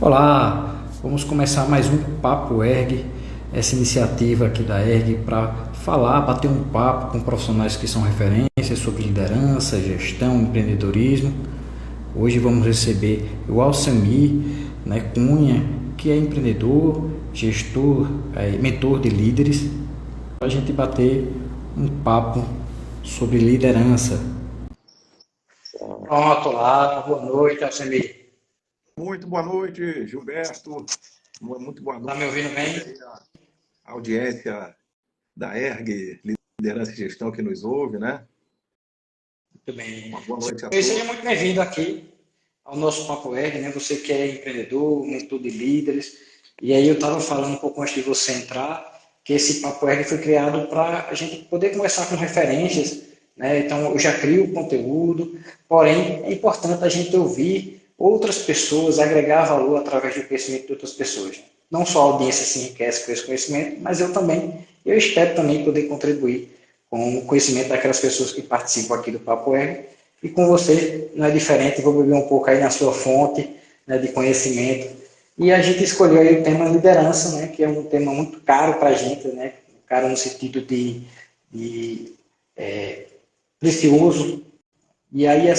Olá, vamos começar mais um Papo ERG, essa iniciativa aqui da ERG para falar, bater um papo com profissionais que são referências sobre liderança, gestão, empreendedorismo. Hoje vamos receber o Alcemir, Cunha, que é empreendedor, gestor, mentor de líderes, para a gente bater um papo sobre liderança. Pronto, lá, boa noite, Alcemir. Muito boa noite, Gilberto. Muito boa Está noite me ouvindo bem? à audiência da ERG, Liderança e Gestão que nos ouve, né? Muito bem. Uma boa noite a Seja todos. muito bem-vindo aqui ao nosso Papo ERG, né? Você que é empreendedor, mentor de líderes. E aí eu estava falando um pouco antes de você entrar, que esse Papo ERG foi criado para a gente poder conversar com referências, né? Então eu já crio o conteúdo, porém é importante a gente ouvir outras pessoas, agregar valor através do conhecimento de outras pessoas. Não só a audiência se enriquece com esse conhecimento, mas eu espero também poder contribuir com o conhecimento daquelas pessoas que participam aqui do Papo R. E com você não é diferente, vou beber um pouco aí na sua fonte, né, de conhecimento. E a gente escolheu aí o tema liderança, né, que é um tema muito caro para a gente, né, caro no sentido de precioso. E aí eu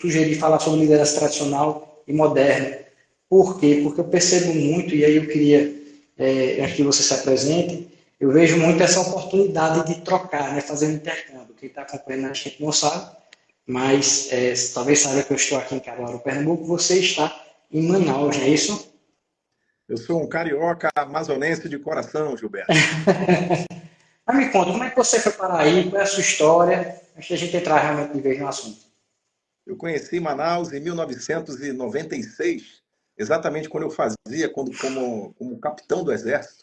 sugeri falar sobre liderança tradicional e moderna. Por quê? Porque eu percebo muito, e aí eu queria, antes que você se apresente, eu vejo muito essa oportunidade de trocar, né, fazer um intercâmbio. Quem está acompanhando a gente não sabe, mas talvez saiba que eu estou aqui em Caruaru, Pernambuco, você está em Manaus, não é isso? Eu sou um carioca amazonense de coração, Gilberto. Mas me conta, como é que você foi para aí, qual é a sua história, antes da gente entrar realmente de vez no assunto? Eu conheci Manaus em 1996, exatamente quando eu fazia, como capitão do Exército.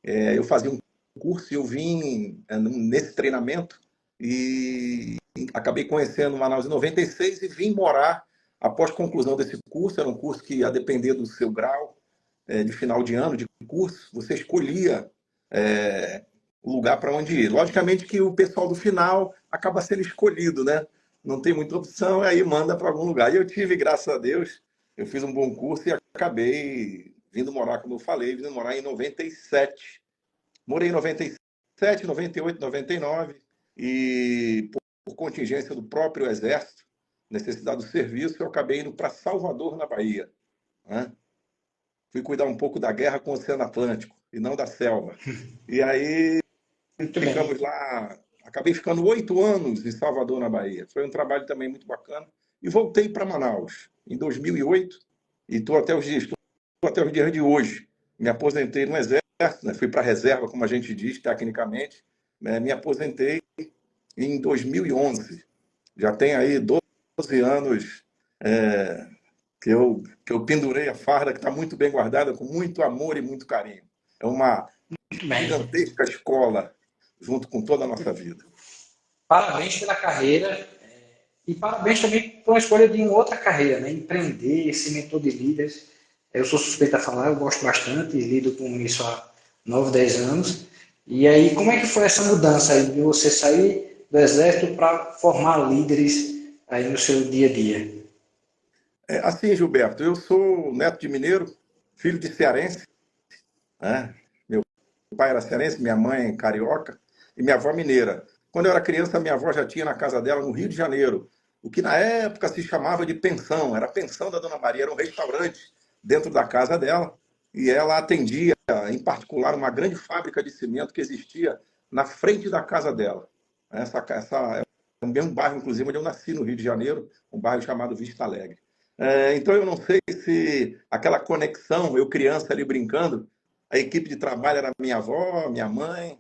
Eu fazia um curso e eu vim nesse treinamento e acabei conhecendo Manaus em 96 e vim morar após conclusão desse curso. Era um curso que, a depender do seu grau de final de ano de curso, você escolhia o lugar para onde ir. Logicamente que o pessoal do final acaba sendo escolhido, né? Não tem muita opção, aí manda para algum lugar. E eu tive, graças a Deus, eu fiz um bom curso e acabei vindo morar, como eu falei, vindo morar em 97. Morei em 97, 98, 99 e por contingência do próprio Exército, necessidade do serviço, eu acabei indo para Salvador, na Bahia, né? Fui cuidar um pouco da guerra com o Oceano Atlântico e não da selva. E aí Muito ficamos bem. lá, acabei ficando 8 anos em Salvador, na Bahia. Foi um trabalho também muito bacana. E voltei para Manaus em 2008 e estou até os dias de hoje. Me aposentei no Exército, né? Fui para a reserva, como a gente diz tecnicamente, né? Me aposentei em 2011. Já tem aí 12 anos que eu pendurei a farda, que está muito bem guardada, com muito amor e muito carinho. É uma Muito bem. gigantesca escola, junto com toda a nossa vida. Parabéns pela carreira e parabéns também por a escolha de uma outra carreira, né? Empreender, esse mentor de líderes. Eu sou suspeito a falar, eu gosto bastante, lido com isso há 9, 10 anos. E aí, como é que foi essa mudança aí de você sair do exército para formar líderes aí no seu dia a dia? Assim, Gilberto, eu sou neto de mineiro, filho de cearense, né? Meu pai era cearense, minha mãe carioca e minha avó mineira. Quando eu era criança, minha avó já tinha na casa dela, no Rio de Janeiro, o que na época se chamava de pensão. Era a pensão da Dona Maria, era um restaurante dentro da casa dela. E ela atendia, em particular, uma grande fábrica de cimento que existia na frente da casa dela. Essa é o mesmo bairro, inclusive, onde eu nasci, no Rio de Janeiro, um bairro chamado Vista Alegre. Então, eu não sei se aquela conexão, eu criança ali brincando, a equipe de trabalho era minha avó, minha mãe,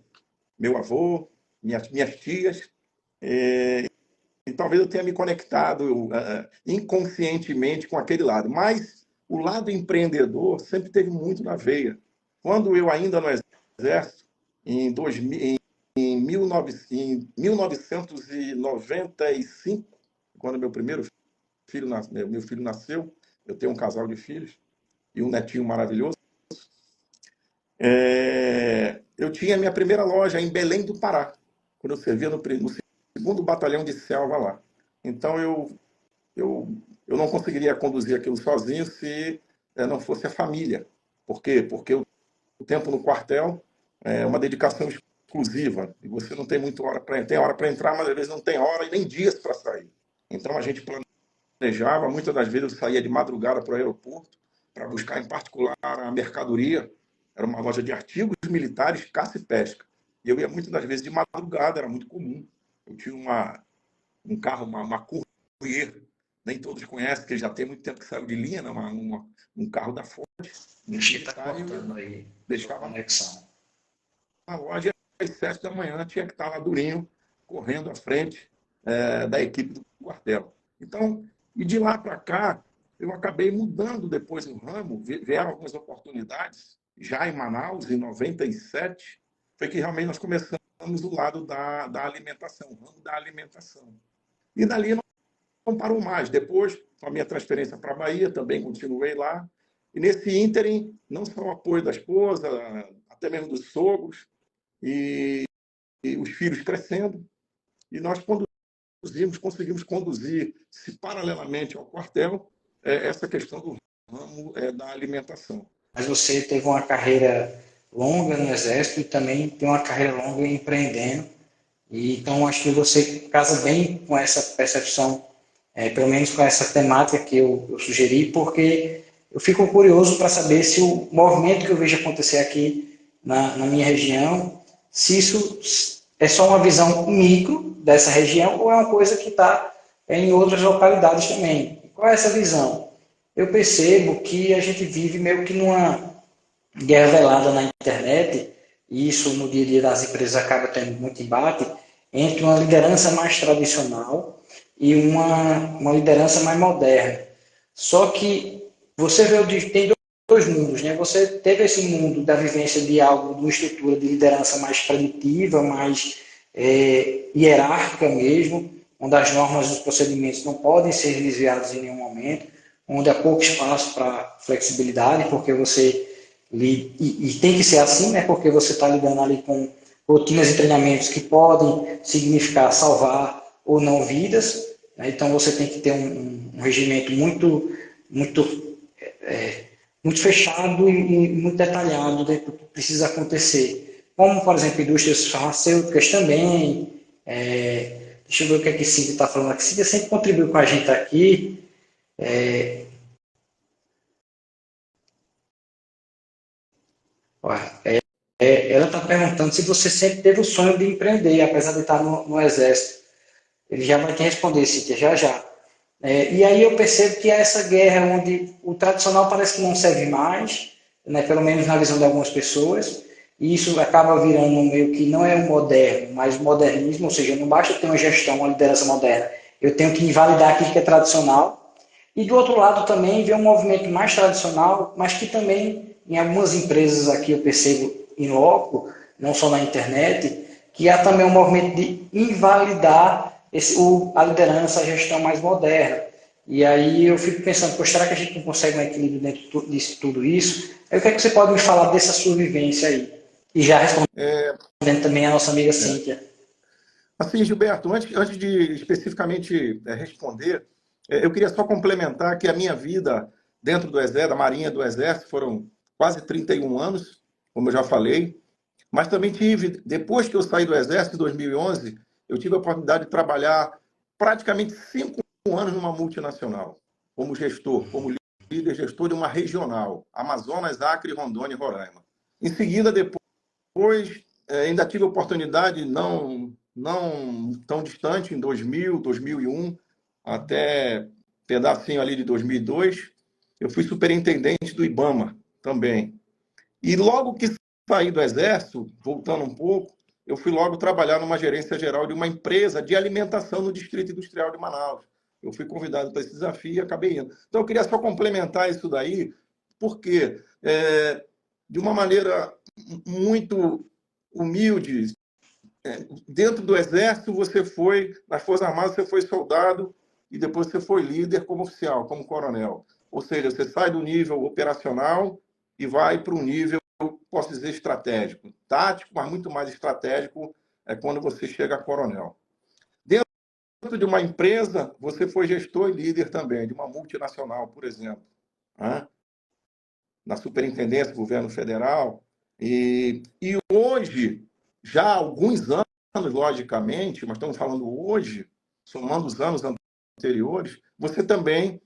meu avô, minhas tias. E talvez eu tenha me conectado inconscientemente com aquele lado. Mas o lado empreendedor sempre teve muito na veia. Quando eu ainda no Exército, em, 2000, em 1995, quando meu filho nasceu, eu tenho um casal de filhos e um netinho maravilhoso. Eu tinha minha primeira loja em Belém do Pará, quando eu servia no segundo batalhão de selva lá. Então eu não conseguiria conduzir aquilo sozinho se não fosse a família. Por quê? Porque o tempo no quartel é uma dedicação exclusiva. E você não tem muito hora para tem hora para entrar, mas às vezes não tem hora e nem dias para sair. Então a gente planejava, muitas das vezes eu saía de madrugada para o aeroporto para buscar em particular a mercadoria. Era uma loja de artigos militares, caça e pesca. E eu ia muitas das vezes de madrugada, era muito comum. Eu tinha um carro, uma Courier, nem todos conhecem, que já tem muito tempo que saiu de linha, né? Um carro da Ford, um Acho que está militar, e eu cortando aí a sua deixava conexão. na loja às 7 da manhã, tinha que estar lá durinho, correndo à frente da equipe do quartel. Então, e de lá para cá, eu acabei mudando depois o ramo, vieram algumas oportunidades, já em Manaus, em 97, foi que realmente nós começamos do lado da alimentação, o ramo da alimentação. E dali não parou mais. Depois, com a minha transferência para a Bahia, também continuei lá. E nesse ínterim, não só o apoio da esposa, até mesmo dos sogros, e os filhos crescendo, e nós conseguimos conduzir, se paralelamente ao quartel, essa questão do ramo da alimentação. Mas você teve uma carreira longa no Exército e também tem uma carreira longa empreendendo. E, então, acho que você casa bem com essa percepção, pelo menos com essa temática que eu sugeri, porque eu fico curioso para saber se o movimento que eu vejo acontecer aqui na minha região, se isso é só uma visão micro dessa região ou é uma coisa que está em outras localidades também. Qual é essa visão? Eu percebo que a gente vive meio que numa guerra velada na internet, e isso no dia a dia das empresas acaba tendo muito embate, entre uma liderança mais tradicional e uma liderança mais moderna. Só que você vê, tem dois mundos, né? Você teve esse mundo da vivência de algo, de uma estrutura de liderança mais preditiva, mais hierárquica mesmo, onde as normas e os procedimentos não podem ser desviados em nenhum momento, onde há pouco espaço para flexibilidade, porque você e tem que ser assim, né? Porque você está lidando ali com rotinas e treinamentos que podem significar salvar ou não vidas, né? Então você tem que ter um regimento muito, muito fechado e muito detalhado do que precisa acontecer. Como, por exemplo, indústrias farmacêuticas também. Deixa eu ver o que a Cíntia está falando. A Cíntia sempre contribuiu com a gente aqui. Ela está perguntando se você sempre teve o sonho de empreender, apesar de estar no Exército. Ele já vai te responder, Cíntia, já já. E aí eu percebo que há essa guerra onde o tradicional parece que não serve mais, né, pelo menos na visão de algumas pessoas, e isso acaba virando meio que não é o moderno, mas o modernismo, ou seja, não basta ter uma gestão, uma liderança moderna, eu tenho que invalidar aquilo que é tradicional. E do outro lado também vê um movimento mais tradicional, mas que também em algumas empresas aqui eu percebo em loco, não só na internet, que há também um movimento de invalidar a liderança, a gestão mais moderna. E aí eu fico pensando, poxa, será que a gente não consegue um equilíbrio dentro disso tudo isso? Aí o que é que você pode me falar dessa sua vivência aí? E já respondendo também a nossa amiga Cíntia. Assim, Gilberto, antes de especificamente responder, eu queria só complementar que a minha vida dentro do Exército, da Marinha do Exército, foram quase 31 anos, como eu já falei, mas também tive, depois que eu saí do Exército, em 2011, eu tive a oportunidade de trabalhar praticamente 5 anos numa multinacional, como gestor, como líder gestor de uma regional, Amazonas, Acre, Rondônia e Roraima. Em seguida, depois, ainda tive a oportunidade, não tão distante, em 2000, 2001, até pedacinho ali de 2002, eu fui superintendente do IBAMA também. E logo que saí do Exército, voltando um pouco, eu fui logo trabalhar numa gerência geral de uma empresa de alimentação no Distrito Industrial de Manaus. Eu fui convidado para esse desafio e acabei indo. Então, eu queria só complementar isso daí, porque, de uma maneira muito humilde, dentro do Exército você foi, nas Forças Armadas você foi soldado e depois você foi líder como oficial, como coronel. Ou seja, você sai do nível operacional e vai para um nível, posso dizer, estratégico. Tático, mas muito mais estratégico é quando você chega a coronel. Dentro de uma empresa, você foi gestor e líder também, de uma multinacional, por exemplo. na superintendência do governo federal. E hoje, já há alguns anos, logicamente, mas estamos falando hoje, somando os anos anteriores, você também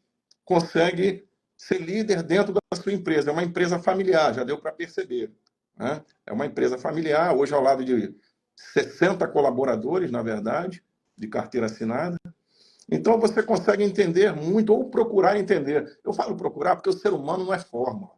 consegue ser líder dentro da sua empresa. É uma empresa familiar, já deu para perceber, né? É uma empresa familiar, hoje ao lado de 60 colaboradores, na verdade, de carteira assinada. Então você consegue entender muito, ou procurar entender. Eu falo procurar porque o ser humano não é fórmula.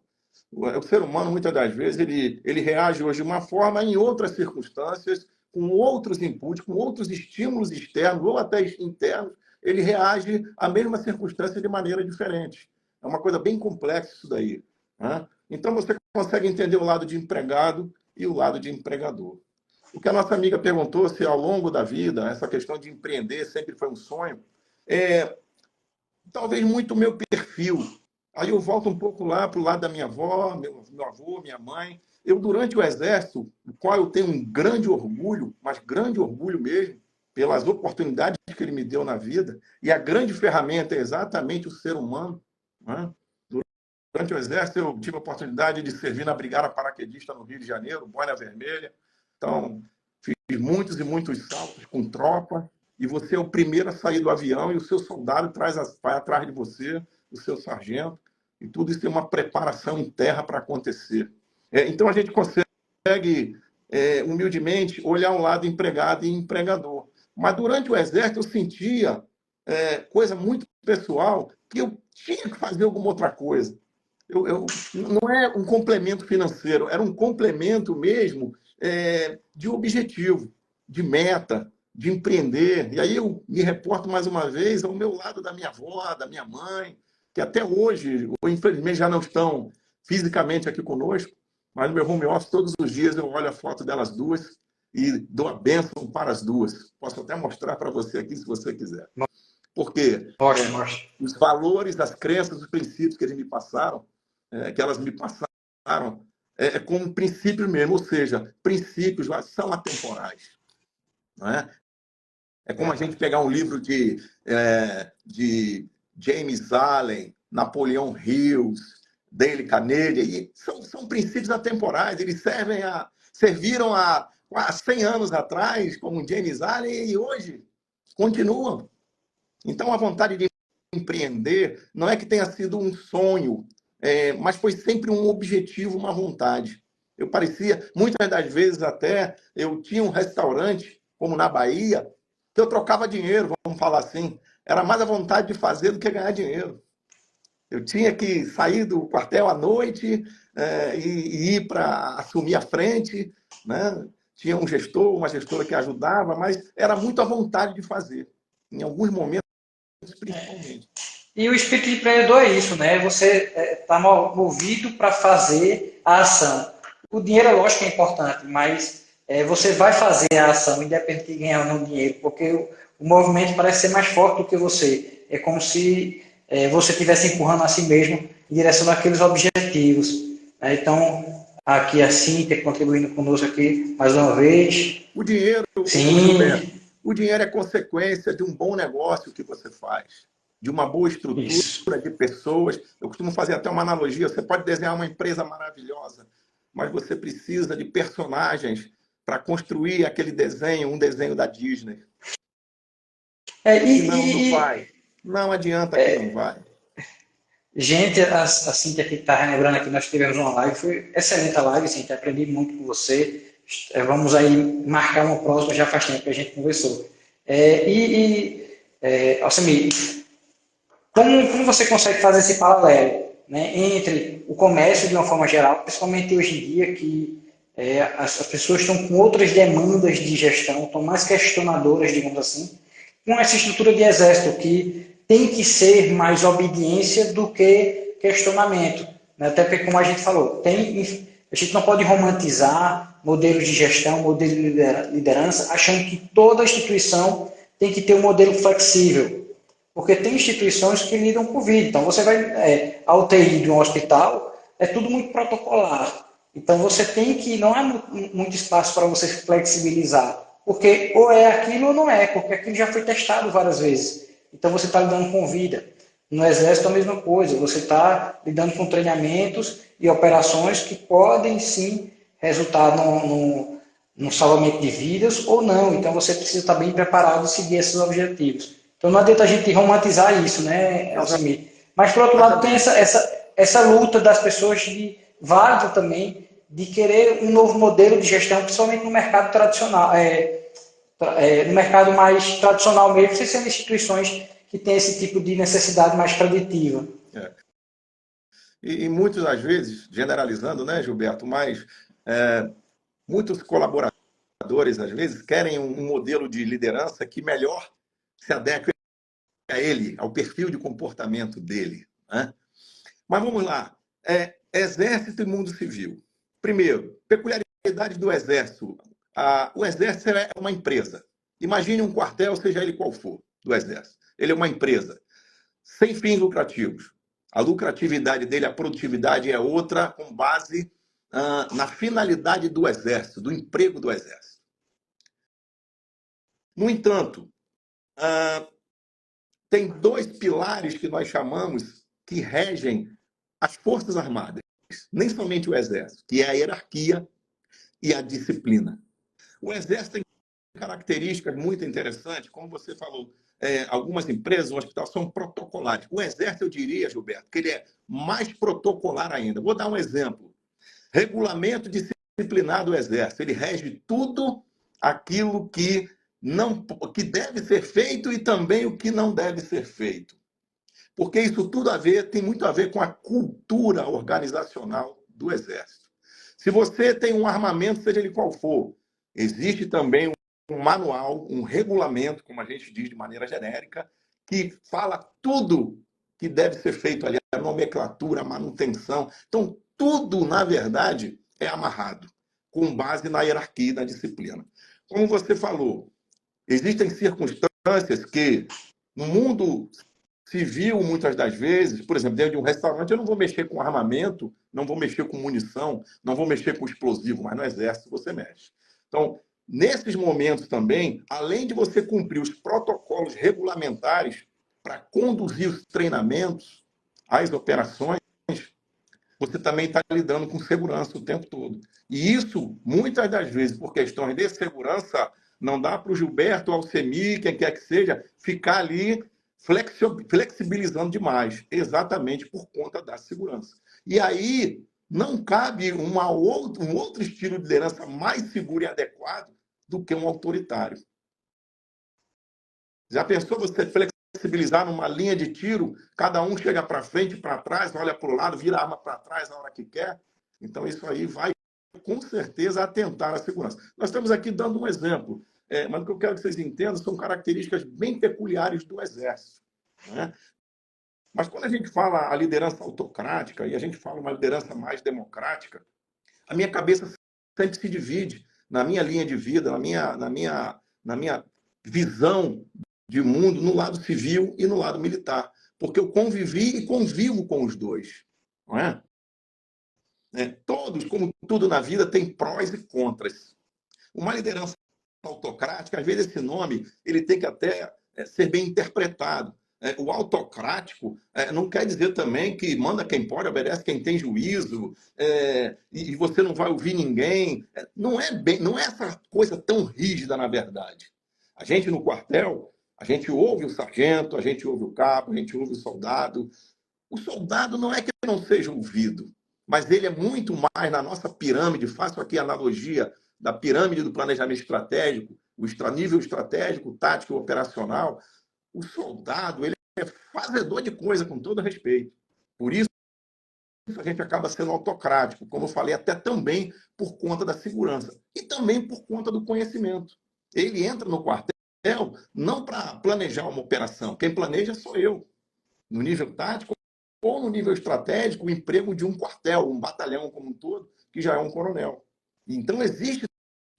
O ser humano, muitas das vezes, ele reage hoje de uma forma, em outras circunstâncias, com outros inputs, com outros estímulos externos ou até internos, ele reage à mesma circunstância de maneira diferente. É uma coisa bem complexa isso daí, né? Então você consegue entender o lado de empregado e o lado de empregador. O que a nossa amiga perguntou, se ao longo da vida, essa questão de empreender sempre foi um sonho, é talvez muito o meu perfil. Aí eu volto um pouco lá para o lado da minha avó, meu avô, minha mãe. Eu, durante o Exército, do qual eu tenho um grande orgulho, mas grande orgulho mesmo, pelas oportunidades que ele me deu na vida, e a grande ferramenta é exatamente o ser humano, né? Durante o Exército, eu tive a oportunidade de servir na Brigada Paraquedista no Rio de Janeiro, Boina Vermelha. Então, fiz muitos e muitos saltos com tropa, e você é o primeiro a sair do avião, e o seu soldado vai atrás de você, o seu sargento, e tudo isso tem uma preparação em terra para acontecer. Então, a gente consegue, humildemente, olhar um lado empregado e empregador. Mas, durante o Exército, eu sentia coisa muito pessoal, que eu tinha que fazer alguma outra coisa. Não é um complemento financeiro, era um complemento mesmo de objetivo, de meta, de empreender. E aí eu me reporto mais uma vez ao meu lado da minha avó, da minha mãe, que até hoje, ou infelizmente, já não estão fisicamente aqui conosco, mas no meu home office, todos os dias, eu olho a foto delas duas e dou a bênção para as duas. Posso até mostrar para você aqui, se você quiser. Porque os valores, as crenças, os princípios que eles me passaram, que elas me passaram, como princípio mesmo, ou seja, princípios são atemporais. Não é? É como a gente pegar um livro de James Allen, Napoleão Hills, Dale Carnegie, e são princípios atemporais, eles serviram há 100 anos atrás, como James Allen, e hoje continuam. Então, a vontade de empreender não é que tenha sido um sonho, mas foi sempre um objetivo, uma vontade. Eu parecia, muitas das vezes até, eu tinha um restaurante, como na Bahia, que eu trocava dinheiro, vamos falar assim. Era mais a vontade de fazer do que ganhar dinheiro. Eu tinha que sair do quartel à noite e ir para assumir a frente, né? Tinha um gestor, uma gestora que ajudava, mas era muito a vontade de fazer. Em alguns momentos, principalmente. E o espírito de empreendedor é isso, né? Você está movido para fazer a ação. O dinheiro é lógico que é importante, mas você vai fazer a ação, independente de ganhar ou não dinheiro, porque o movimento parece ser mais forte do que você. É como se você estivesse empurrando a si mesmo em direção àqueles objetivos. Então, aqui a Cíntia contribuindo conosco aqui mais uma vez. O dinheiro, Sim. O dinheiro é consequência de um bom negócio que você faz, de uma boa estrutura, Isso. de pessoas. Eu costumo fazer até uma analogia. Você pode desenhar uma empresa maravilhosa, mas você precisa de personagens para construir aquele desenho, um desenho da Disney. Não vai. Não adianta que não vai. Gente, a Cíntia que está relembrando aqui, nós tivemos uma live, foi excelente a live, Cíntia, aprendi muito com você. Vamos aí marcar uma próxima, já faz tempo que a gente conversou. Alcemir, como você consegue fazer esse paralelo, né, entre o comércio de uma forma geral, principalmente hoje em dia que as pessoas estão com outras demandas de gestão, estão mais questionadoras, digamos assim, com essa estrutura de exército que tem que ser mais obediência do que questionamento, né? Até porque, como a gente falou, a gente não pode romantizar modelos de gestão, modelos de liderança, achando que toda instituição tem que ter um modelo flexível, porque tem instituições que lidam com vida. Então, você vai a UTI de um hospital, é tudo muito protocolar. Então, você tem que, não há muito espaço para você flexibilizar, porque ou é aquilo ou não é, porque aquilo já foi testado várias vezes. Então, você está lidando com vida. No Exército, a mesma coisa. Você está lidando com treinamentos e operações que podem, sim, resultar no salvamento de vidas ou não. Então, você precisa estar bem preparado e seguir esses objetivos. Então, não adianta a gente romantizar isso, né, Alcimir? Mas, por outro lado, tem Exatamente. essa luta das pessoas de válida também de querer um novo modelo de gestão, principalmente no mercado tradicional, no mercado mais tradicional mesmo, sem ser instituições que têm esse tipo de necessidade mais preditiva. É. E muitas das vezes, generalizando, né, Gilberto, mas muitos colaboradores, às vezes, querem um modelo de liderança que melhor se adeque a ele, ao perfil de comportamento dele. Né? Mas vamos lá. Exército e mundo civil. Primeiro, peculiaridades do Exército. O Exército é uma empresa. Imagine um quartel, seja ele qual for, do Exército. Ele é uma empresa, sem fins lucrativos. A lucratividade dele, a produtividade é outra, com base na finalidade do Exército, do emprego do Exército. No entanto, tem dois pilares que nós chamamos que regem as Forças Armadas, nem somente o Exército, que é a hierarquia e a disciplina. O Exército tem características muito interessantes, como você falou, algumas empresas, um hospital, são protocolares. O Exército, eu diria, Gilberto, que ele é mais protocolar ainda. Vou dar um exemplo. Regulamento disciplinar do Exército. Ele rege tudo aquilo que deve ser feito e também o que não deve ser feito. Porque isso tudo tem muito a ver com a cultura organizacional do Exército. Se você tem um armamento, seja ele qual for, existe também um manual, um regulamento, como a gente diz de maneira genérica, que fala tudo que deve ser feito ali, a nomenclatura, a manutenção. Então, tudo, na verdade, é amarrado, com base na hierarquia e na disciplina. Como você falou, existem circunstâncias que, no mundo civil, muitas das vezes, por exemplo, dentro de um restaurante, eu não vou mexer com armamento, não vou mexer com munição, não vou mexer com explosivo, mas no exército você mexe. Então, nesses momentos também, além de você cumprir os protocolos regulamentares para conduzir os treinamentos, as operações, você também está lidando com segurança o tempo todo. E isso, muitas das vezes, por questões de segurança, não dá para o Gilberto, Alcemir, quem quer que seja, ficar ali flexibilizando demais, exatamente por conta da segurança. E aí não cabe um outro estilo de liderança mais seguro e adequado do que um autoritário. Já pensou você flexibilizar numa linha de tiro, cada um chega para frente, para trás, olha para o lado, vira a arma para trás na hora que quer? Então isso aí vai, com certeza, atentar à segurança. Nós estamos aqui dando um exemplo, mas o que eu quero que vocês entendam são características bem peculiares do Exército. Né? Mas quando a gente fala a liderança autocrática e a gente fala uma liderança mais democrática, a minha cabeça sempre se divide na minha linha de vida, na minha visão de mundo no lado civil e no lado militar, porque eu convivi e convivo com os dois, não é? Todos, como tudo na vida, tem prós e contras. Uma liderança autocrática, às vezes esse nome ele tem que até ser bem interpretado. O autocrático não quer dizer também que manda quem pode, obedece quem tem juízo, e você não vai ouvir ninguém. Não é essa coisa tão rígida, na verdade. A gente no quartel, a gente ouve o sargento, a gente ouve o cabo, a gente ouve o soldado. O soldado não é que não seja ouvido, mas ele é muito mais na nossa pirâmide, faço aqui a analogia da pirâmide do planejamento estratégico, o nível estratégico, tático e operacional. O soldado, ele é fazedor de coisa, com todo respeito. Por isso, a gente acaba sendo autocrático, como eu falei, até também por conta da segurança e também por conta do conhecimento. Ele entra no quartel não para planejar uma operação, quem planeja sou eu, no nível tático ou no nível estratégico, o emprego de um quartel, um batalhão como um todo, que já é um coronel. Então, existe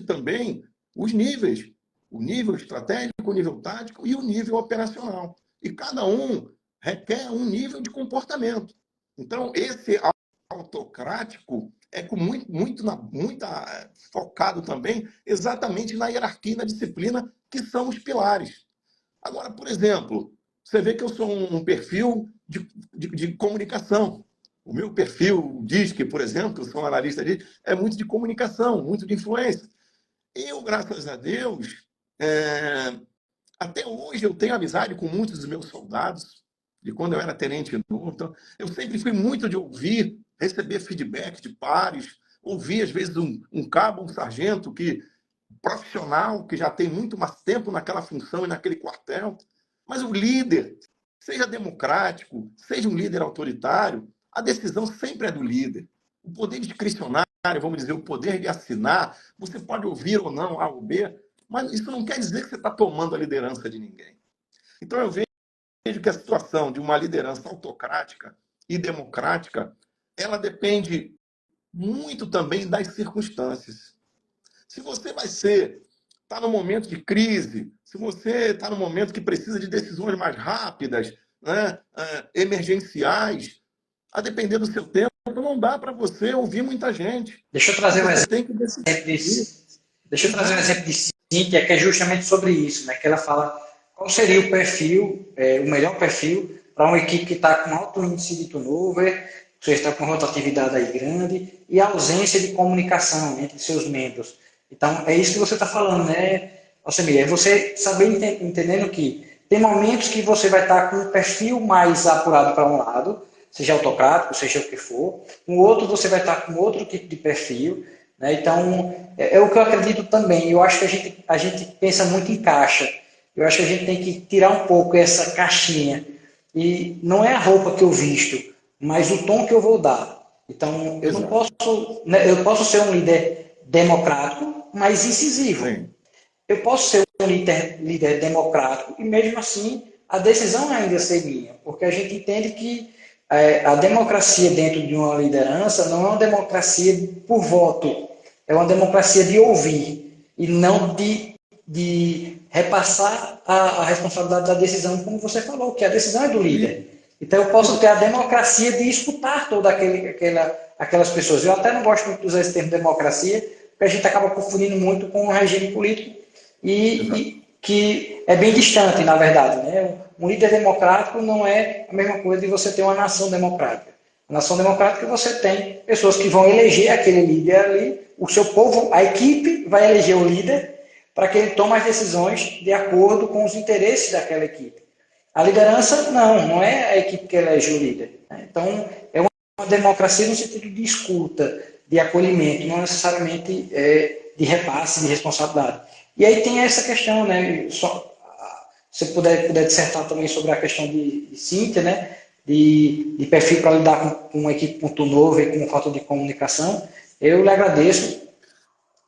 também os níveis, o nível estratégico, o nível tático e o nível operacional. E cada um requer um nível de comportamento. Então, esse autocrático é com muita focado também exatamente na hierarquia e na disciplina, que são os pilares. Agora, por exemplo, você vê que eu sou um perfil de comunicação. O meu perfil diz que, por exemplo, eu sou um analista é muito de comunicação, muito de influência. Eu, graças a Deus, até hoje eu tenho amizade com muitos dos meus soldados, de quando eu era tenente novo. Então, eu sempre fui muito de ouvir, receber feedback de pares, ouvir, às vezes, um cabo, um sargento profissional, que já tem muito mais tempo naquela função e naquele quartel. Mas o líder, seja democrático, seja um líder autoritário, a decisão sempre é do líder. O poder discricionário, vamos dizer, o poder de assinar, você pode ouvir ou não A ou B, mas isso não quer dizer que você está tomando a liderança de ninguém. Então eu vejo que a situação de uma liderança autocrática e democrática, ela depende muito também das circunstâncias. Se você está no momento de crise, se você está no momento que precisa de decisões mais rápidas, né, emergenciais, a depender do seu tempo, não dá para você ouvir muita gente. Deixa eu trazer um Você exemplo tem que decidir. Deixa eu trazer um exemplo de Cíntia, que é justamente sobre isso, né? Que ela fala qual seria o perfil, o melhor perfil para uma equipe que está com alto índice de turnover, ou seja, está com rotatividade aí grande, e ausência de comunicação entre seus membros. Então, é isso que você está falando, né, Alcemir? É você saber entendendo que tem momentos que você vai estar com um perfil mais apurado para um lado, seja autocrático, seja o que for, no outro você vai estar com outro tipo de perfil, né? Então, é o que eu acredito também. Eu acho que a gente pensa muito em caixa. Eu acho que a gente tem que tirar um pouco essa caixinha. E não é a roupa que eu visto, mas o tom que eu vou dar. Então, eu não Exato. posso, né, eu posso ser um líder democrático, mas incisivo. Sim. Eu posso ser um líder democrático e mesmo assim a decisão ainda ser minha, porque a gente entende que a democracia dentro de uma liderança não é uma democracia por voto, é uma democracia de ouvir e não de repassar a responsabilidade da decisão, como você falou, que a decisão é do líder. Então eu posso ter a democracia de escutar todas aquelas pessoas. Eu até não gosto muito de usar esse termo democracia, porque a gente acaba confundindo muito com o regime político e que é bem distante, na verdade. Né? Um líder democrático não é a mesma coisa de você ter uma nação democrática. Na nação democrática você tem pessoas que vão eleger aquele líder ali, o seu povo, a equipe vai eleger o líder para que ele tome as decisões de acordo com os interesses daquela equipe. A liderança, não é a equipe que elege o líder. Né? Então, é uma democracia no sentido de escuta, de acolhimento, não necessariamente de repasse, de responsabilidade. E aí tem essa questão, né? Se puder dissertar também sobre a questão de Cíntia, né? De perfil para lidar com uma equipe com turnover e com falta de comunicação, eu lhe agradeço,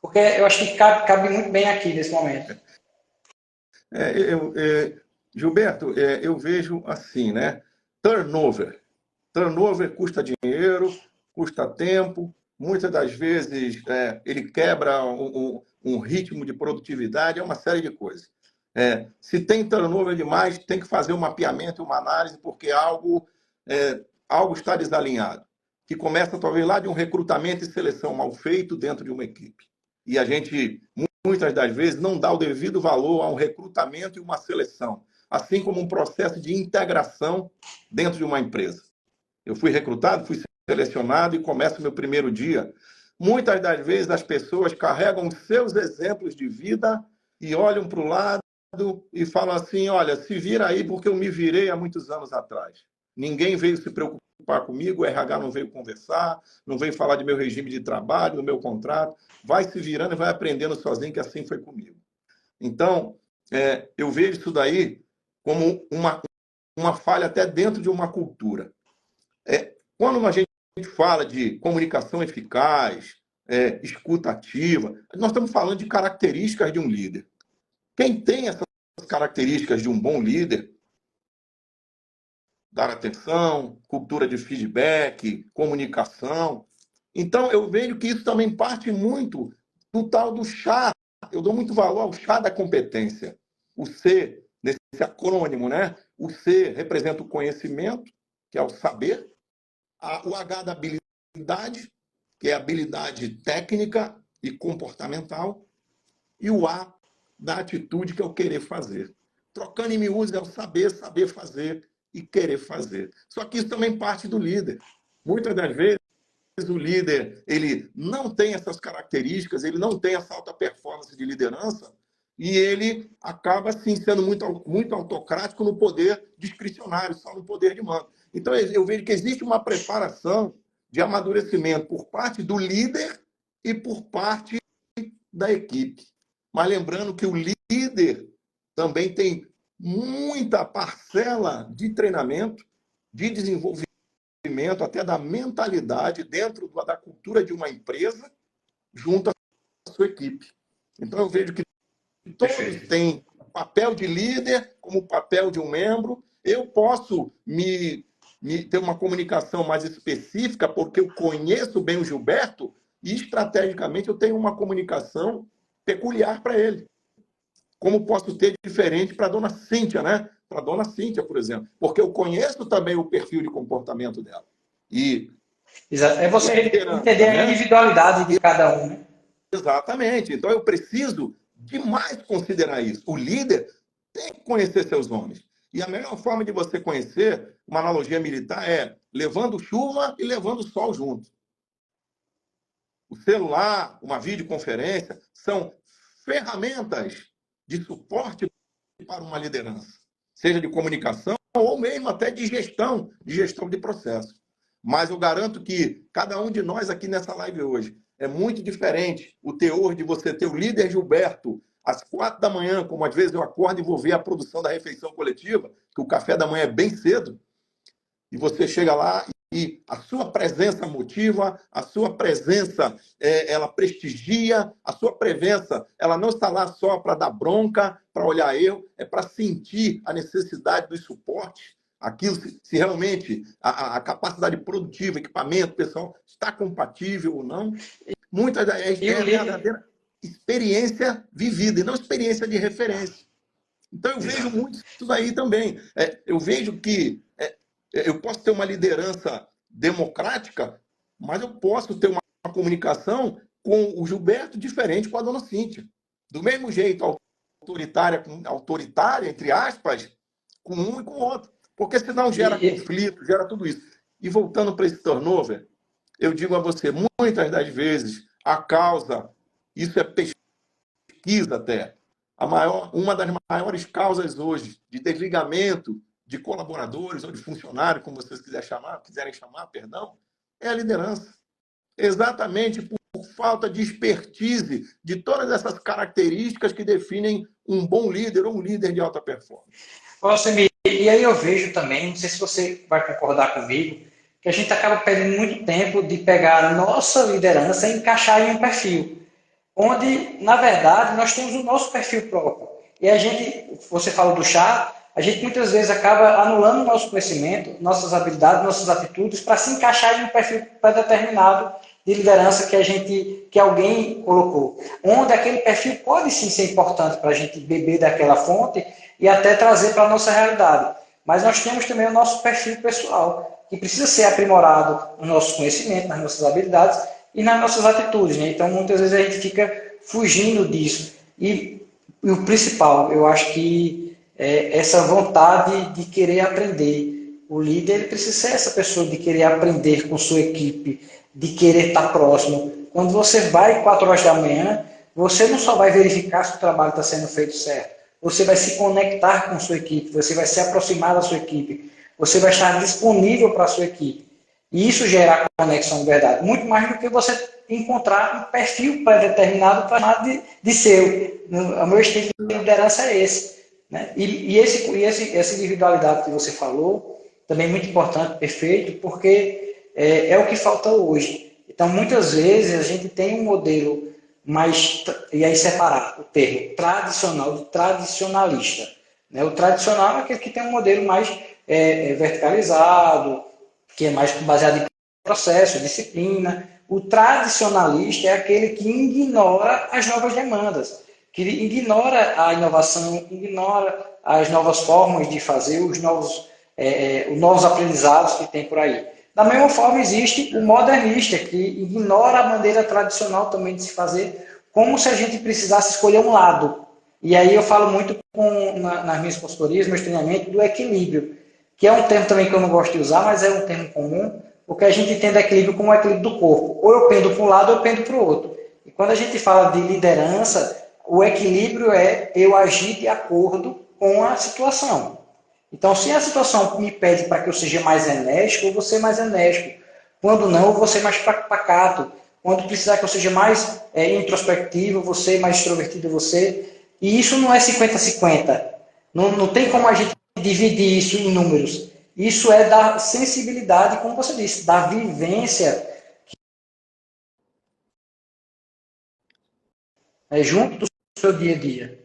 porque eu acho que cabe muito bem aqui nesse momento. Gilberto, eu vejo assim, né? Turnover. Turnover custa dinheiro, custa tempo, muitas das vezes ele quebra um ritmo de produtividade, é uma série de coisas. Se tem turnover demais, tem que fazer um mapeamento, uma análise, porque algo está desalinhado, que começa talvez lá de um recrutamento e seleção mal feito dentro de uma equipe. E a gente, muitas das vezes, não dá o devido valor a um recrutamento e uma seleção, assim como um processo de integração dentro de uma empresa. Eu fui recrutado, fui selecionado e começo meu primeiro dia. Muitas das vezes as pessoas carregam os seus exemplos de vida e olham para o lado e falam assim, olha, se vira aí porque eu me virei há muitos anos atrás. Ninguém veio se preocupar comigo, o RH não veio conversar, não veio falar de meu regime de trabalho, do meu contrato. Vai se virando e vai aprendendo sozinho, que assim foi comigo. Então, eu vejo isso daí como uma falha até dentro de uma cultura. Quando a gente fala de comunicação eficaz, escuta ativa, nós estamos falando de características de um líder. Quem tem essas características de um bom líder, dar atenção, cultura de feedback, comunicação. Então, eu vejo que isso também parte muito do tal do chá. Eu dou muito valor ao chá da competência. O C, nesse acrônimo, né? O C representa o conhecimento, que é o saber. O H da habilidade, que é a habilidade técnica e comportamental. E o A da atitude, que é o querer fazer. Trocando em miúdos é o saber fazer e querer fazer. Só que isso também parte do líder. Muitas das vezes, o líder ele não tem essas características, ele não tem essa alta performance de liderança, e ele acaba, assim, sendo muito autocrático no poder discricionário, só no poder de mando. Então, eu vejo que existe uma preparação de amadurecimento por parte do líder e por parte da equipe. Mas lembrando que o líder também tem muita parcela de treinamento, de desenvolvimento, até da mentalidade dentro da cultura de uma empresa, junto à sua equipe. Então, eu vejo que todos têm o papel de líder como o papel de um membro. Eu posso ter uma comunicação mais específica, porque eu conheço bem o Gilberto e, estrategicamente, eu tenho uma comunicação peculiar para ele. Como posso ter diferente para a dona Cíntia, né? Para a dona Cíntia, por exemplo. Porque eu conheço também o perfil de comportamento dela. E é você entender a individualidade de cada um, né? Exatamente. Então eu preciso demais considerar isso. O líder tem que conhecer seus homens. E a melhor forma de você conhecer, uma analogia militar, é levando chuva e levando sol junto. O celular, uma videoconferência, são ferramentas de suporte para uma liderança, seja de comunicação ou mesmo até de gestão de processo. Mas eu garanto que cada um de nós aqui nessa live hoje é muito diferente o teor de você ter o líder Gilberto às 4 da manhã, como às vezes eu acordo e vou ver a produção da refeição coletiva, que o café da manhã é bem cedo, e você chega lá e a sua presença motiva, a sua presença ela prestigia, a sua presença ela não está lá só para dar bronca, para olhar erro, é para sentir a necessidade do suporte, aquilo se realmente a capacidade produtiva, equipamento, pessoal, está compatível ou não. Muitas das vezes é a verdadeira experiência vivida e não experiência de referência. Então eu vejo muito isso daí também. Eu vejo que eu posso ter uma liderança democrática, mas eu posso ter uma comunicação com o Gilberto diferente com a dona Cíntia. Do mesmo jeito, autoritária, entre aspas, com um e com o outro. Porque senão gera conflito, gera tudo isso. E voltando para esse turnover, eu digo a você, muitas das vezes, a causa, isso é pesquisa até, uma das maiores causas hoje de desligamento de colaboradores ou de funcionários, como vocês quiserem chamar, perdão, é a liderança. Exatamente por falta de expertise de todas essas características que definem um bom líder ou um líder de alta performance. E aí eu vejo também, não sei se você vai concordar comigo, que a gente acaba perdendo muito tempo de pegar a nossa liderança e encaixar em um perfil, onde, na verdade, nós temos o nosso perfil próprio. E a gente, você falou do chá, a gente muitas vezes acaba anulando o nosso conhecimento, nossas habilidades, nossas atitudes, para se encaixar em um perfil pré-determinado de liderança que alguém colocou. Onde aquele perfil pode sim ser importante para a gente beber daquela fonte e até trazer para a nossa realidade. Mas nós temos também o nosso perfil pessoal, que precisa ser aprimorado no nosso conhecimento, nas nossas habilidades e nas nossas atitudes, né? Então, muitas vezes a gente fica fugindo disso. E o principal, eu acho que é essa vontade de querer aprender. O líder precisa ser essa pessoa de querer aprender com sua equipe, de querer estar próximo. Quando você vai 4 horas da manhã, você não só vai verificar se o trabalho está sendo feito certo, você vai se conectar com sua equipe, você vai se aproximar da sua equipe, você vai estar disponível para a sua equipe. E isso gera conexão de verdade. Muito mais do que você encontrar um perfil pré-determinado para chamar de seu. O meu estilo de liderança é esse. Né? Essa individualidade que você falou, também é muito importante, perfeito, porque é o que falta hoje. Então, muitas vezes, a gente tem um modelo mais, e aí separar o termo tradicional de tradicionalista. Né? O tradicional é aquele que tem um modelo mais verticalizado, que é mais baseado em processo, disciplina. O tradicionalista é aquele que ignora as novas demandas, que ignora a inovação, ignora as novas formas de fazer, os novos aprendizados que tem por aí. Da mesma forma, existe o modernista, que ignora a maneira tradicional também de se fazer, como se a gente precisasse escolher um lado. E aí eu falo muito nas minhas consultorias, meus treinamentos, do equilíbrio. que é um termo também que eu não gosto de usar, mas é um termo comum, porque a gente entende equilíbrio como o equilíbrio do corpo. Ou eu pendo para um lado ou eu pendo para o outro. E quando a gente fala de liderança, o equilíbrio é eu agir de acordo com a situação. Então, se a situação me pede para que eu seja mais enérgico, eu vou ser mais enérgico. Quando não, eu vou ser mais pacato. Quando precisar que eu seja mais introspectivo, eu vou ser mais extrovertido, você. E isso não é 50-50. Não tem como a gente dividir isso em números. Isso é da sensibilidade, como você disse, da vivência junto do seu dia a dia.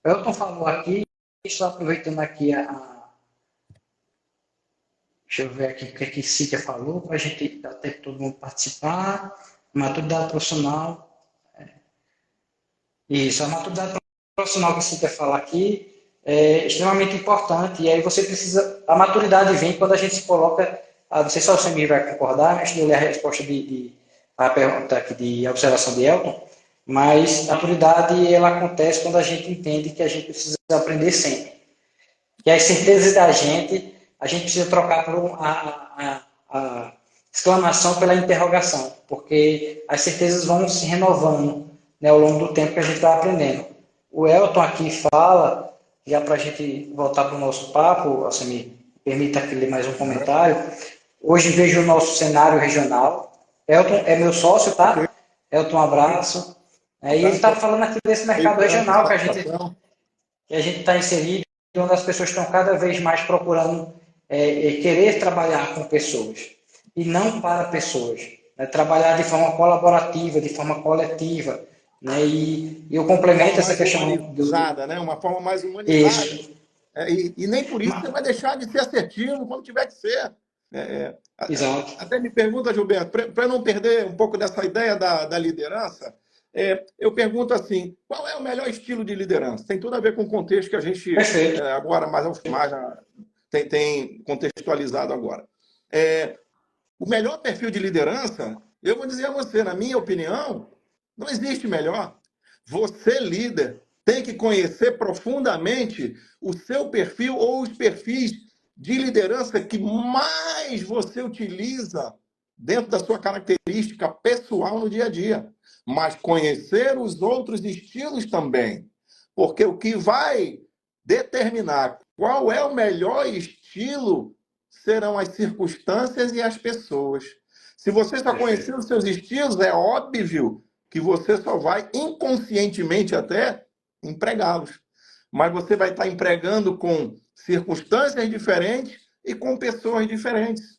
O Elton falou aqui, só aproveitando aqui deixa eu ver aqui o que a Cíntia falou, para a gente dar tempo todo mundo participar. Maturidade profissional. Isso, a maturidade profissional que a Cíntia fala aqui é extremamente importante. E aí você precisa. A maturidade vem quando a gente se coloca. Não sei se o Samir vai concordar, antes de eu ler a resposta a pergunta aqui de observação de Elton, mas a maturidade ela acontece quando a gente entende que a gente precisa aprender sempre. Que as certezas da gente, a gente precisa trocar por a exclamação pela interrogação, porque as certezas vão se renovando, né, ao longo do tempo que a gente vai aprendendo. O Elton aqui fala, já para a gente voltar para o nosso papo, você me permita aqui ler mais um comentário. Hoje vejo o nosso cenário regional. Elton é meu sócio, tá? Elton, um abraço. E ele está falando aqui desse mercado regional que a gente está inserido, onde as pessoas estão cada vez mais procurando querer trabalhar com pessoas e não para pessoas, né? Trabalhar de forma colaborativa, de forma coletiva, né? E eu complemento essa questão humanizada, né? Uma forma mais humanizada. E nem por isso você vai deixar de ser assertivo quando tiver que ser. Exato. Até me pergunta, Gilberto, para não perder um pouco dessa ideia da liderança, eu pergunto assim, qual é o melhor estilo de liderança? Tem tudo a ver com o contexto que a gente agora mais tem contextualizado agora. O melhor perfil de liderança, eu vou dizer a você, na minha opinião, não existe melhor. Você, líder, tem que conhecer profundamente o seu perfil ou os perfis de liderança que mais você utiliza dentro da sua característica pessoal no dia a dia. Mas conhecer os outros estilos também. Porque o que vai determinar qual é o melhor estilo serão as circunstâncias e as pessoas. Se você só conhecer os seus estilos, é óbvio que você só vai, inconscientemente até, empregá-los. Mas você vai estar empregando com circunstâncias diferentes e com pessoas diferentes.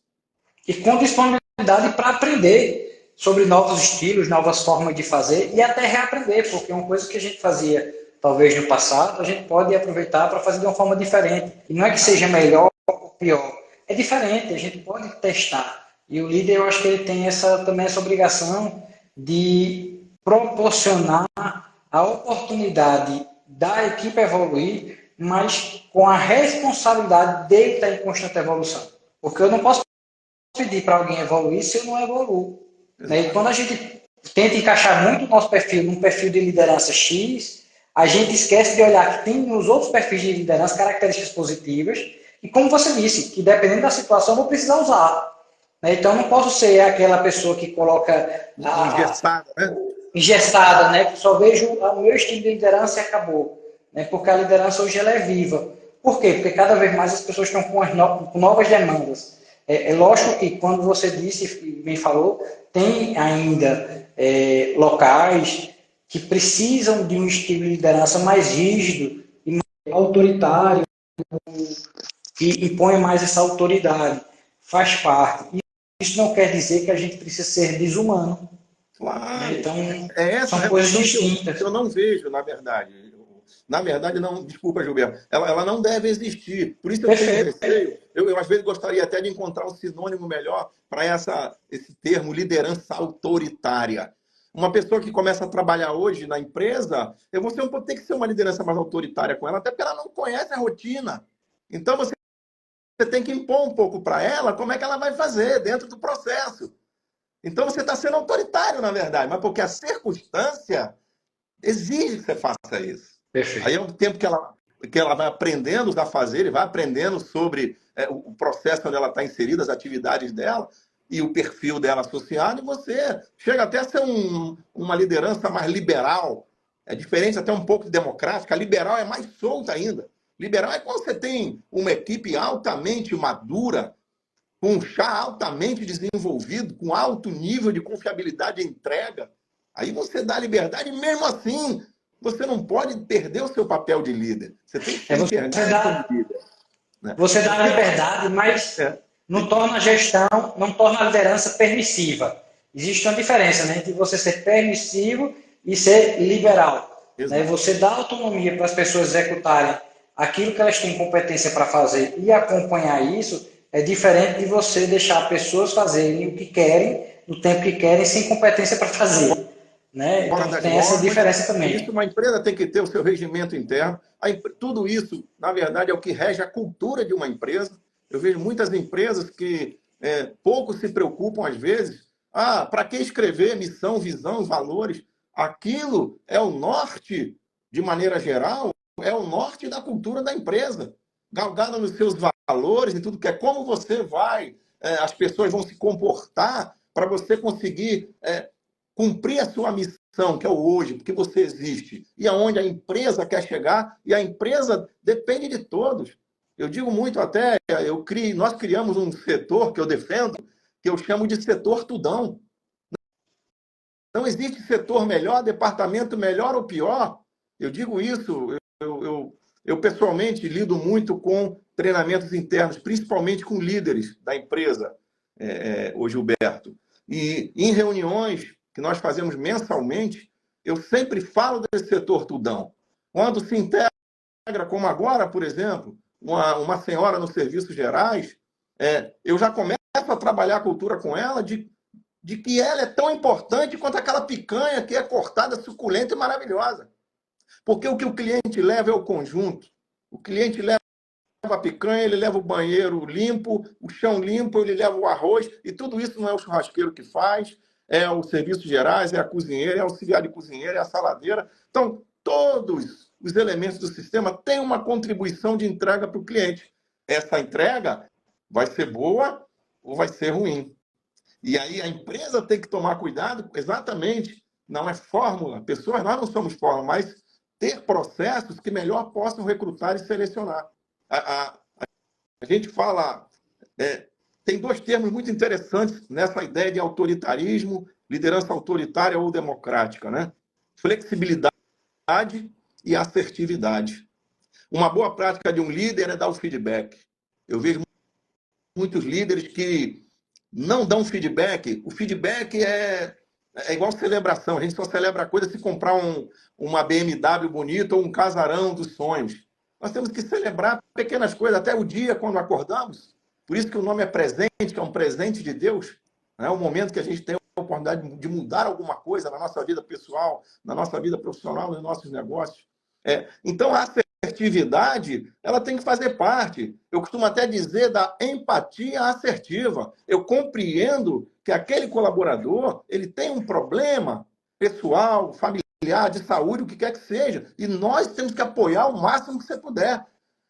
E com disponibilidade para aprender sobre novos estilos, novas formas de fazer e até reaprender, porque uma coisa que a gente fazia talvez no passado, a gente pode aproveitar para fazer de uma forma diferente. E não é que seja melhor ou pior, é diferente, a gente pode testar. E o líder, eu acho que ele tem também essa obrigação de proporcionar a oportunidade da equipe evoluir, mas com a responsabilidade dele estar em constante evolução. Porque eu não posso pedir para alguém evoluir se eu não evoluo. Né? E quando a gente tenta encaixar muito o nosso perfil num perfil de liderança X, a gente esquece de olhar que tem nos outros perfis de liderança características positivas e, como você disse, que dependendo da situação eu vou precisar usar. Né? Então, eu não posso ser aquela pessoa que coloca engessada, né? Que só vejo o meu estilo de liderança e acabou. Né? Porque a liderança hoje ela é viva. Por quê? Porque cada vez mais as pessoas estão com novas demandas. É lógico que, quando você disse e bem falou, tem ainda locais que precisam de um estilo de liderança mais rígido e mais autoritário, que impõe mais essa autoridade. Faz parte. Isso não quer dizer que a gente precisa ser desumano. Claro. Então, são coisas distintas. Que eu não vejo, na verdade. Na verdade, não, desculpa, Gilberto, ela não deve existir. Por isso eu tenho receio. Eu, às vezes, gostaria até de encontrar um sinônimo melhor para esse termo liderança autoritária. Uma pessoa que começa a trabalhar hoje na empresa, eu vou ter que ser uma liderança mais autoritária com ela, até porque ela não conhece a rotina. Então, você tem que impor um pouco para ela como é que ela vai fazer dentro do processo. Então, você está sendo autoritário, na verdade, mas porque a circunstância exige que você faça isso. Perfeito. Aí é um tempo que ela vai aprendendo a fazer e vai aprendendo sobre o processo onde ela está inserida, as atividades dela e o perfil dela associado, e você chega até a ser uma liderança mais liberal. É diferente até um pouco democrática. A liberal é mais solta ainda. Liberal é quando você tem uma equipe altamente madura, com um chá altamente desenvolvido, com alto nível de confiabilidade e entrega. Aí você dá liberdade, e mesmo assim, você não pode perder o seu papel de líder. Você tem que ser enxergado como líder. Né? Você dá liberdade, mas não torna a gestão, não torna a liderança permissiva. Existe uma diferença, né, entre você ser permissivo e ser liberal. Né? Você dá autonomia para as pessoas executarem aquilo que elas têm competência para fazer e acompanhar isso é diferente de você deixar pessoas fazerem o que querem, no tempo que querem, sem competência para fazer. Né? Então tem essa diferença também. Isso, uma empresa tem que ter o seu regimento interno. Tudo isso, na verdade, é o que rege a cultura de uma empresa. Eu vejo muitas empresas que pouco se preocupam, às vezes. Para que escrever missão, visão, valores? Aquilo é o norte, de maneira geral, é o norte da cultura da empresa. Galgada nos seus valores e tudo que é como você vai, as pessoas vão se comportar para você conseguir cumprir a sua missão, que é o hoje, porque você existe, e aonde a empresa quer chegar, e a empresa depende de todos. Eu digo muito até, nós criamos um setor que eu defendo, que eu chamo de setor tudão. Não existe setor melhor, departamento melhor ou pior. Eu digo isso, eu pessoalmente lido muito com treinamentos internos, principalmente com líderes da empresa, ô Gilberto. E em reuniões que nós fazemos mensalmente, eu sempre falo desse setor tudão. Quando se integra, como agora, por exemplo, uma senhora nos serviços gerais, eu já começo a trabalhar a cultura com ela de que ela é tão importante quanto aquela picanha que é cortada, suculenta e maravilhosa. Porque o que o cliente leva é o conjunto. O cliente leva a picanha, ele leva o banheiro limpo, o chão limpo, ele leva o arroz, e tudo isso não é o churrasqueiro que faz, é o serviços gerais, é a cozinheira, é o auxiliar de cozinheira, é a saladeira. Então, todos os elementos do sistema têm uma contribuição de entrega para o cliente. Essa entrega vai ser boa ou vai ser ruim. E aí a empresa tem que tomar cuidado, exatamente, não é fórmula. Pessoas, nós não somos fórmula, mas ter processos que melhor possam recrutar e selecionar. A gente fala... tem dois termos muito interessantes nessa ideia de autoritarismo, liderança autoritária ou democrática, né? Flexibilidade e assertividade. Uma boa prática de um líder é dar o feedback. Eu vejo muitos líderes que não dão feedback. O feedback é igual celebração. A gente só celebra a coisa se comprar uma BMW bonita ou um casarão dos sonhos. Nós temos que celebrar pequenas coisas, até o dia quando acordamos. Por isso que o nome é presente, que é um presente de Deus. É um momento que a gente tem a oportunidade de mudar alguma coisa na nossa vida pessoal, na nossa vida profissional, nos nossos negócios. Então, a assertividade, ela tem que fazer parte. Eu costumo até dizer da empatia assertiva. Eu compreendo que aquele colaborador, ele tem um problema pessoal, familiar, de saúde, o que quer que seja. E nós temos que apoiar o máximo que você puder.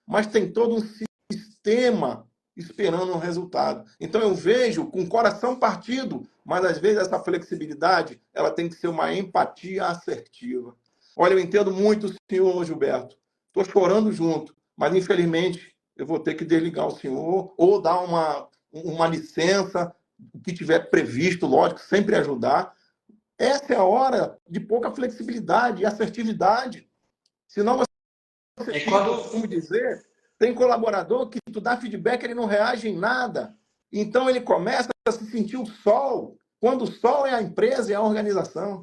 Mas tem todo um sistema esperando um resultado. Então eu vejo com o coração partido, mas às vezes essa flexibilidade, ela tem que ser uma empatia assertiva. Olha, eu entendo muito o senhor, Gilberto. Estou chorando junto, mas infelizmente eu vou ter que desligar o senhor ou dar uma licença, o que tiver previsto, lógico, sempre ajudar. Essa é a hora de pouca flexibilidade e assertividade. Senão você fica, como dizer, tem colaborador que tu dá feedback, ele não reage em nada. Então ele começa a se sentir o sol, quando o sol é a empresa e a organização.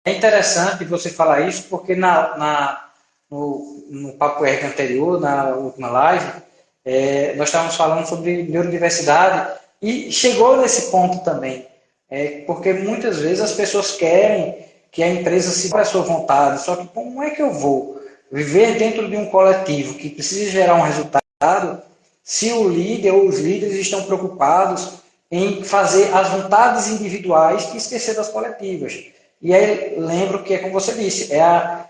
É interessante você falar isso, porque no Papo R anterior, na última live, nós estávamos falando sobre neurodiversidade e chegou nesse ponto também. Porque muitas vezes as pessoas querem que a empresa siga a sua vontade, só que como é que eu vou viver dentro de um coletivo que precisa gerar um resultado se o líder ou os líderes estão preocupados em fazer as vontades individuais e esquecer das coletivas? E aí lembro que é como você disse, a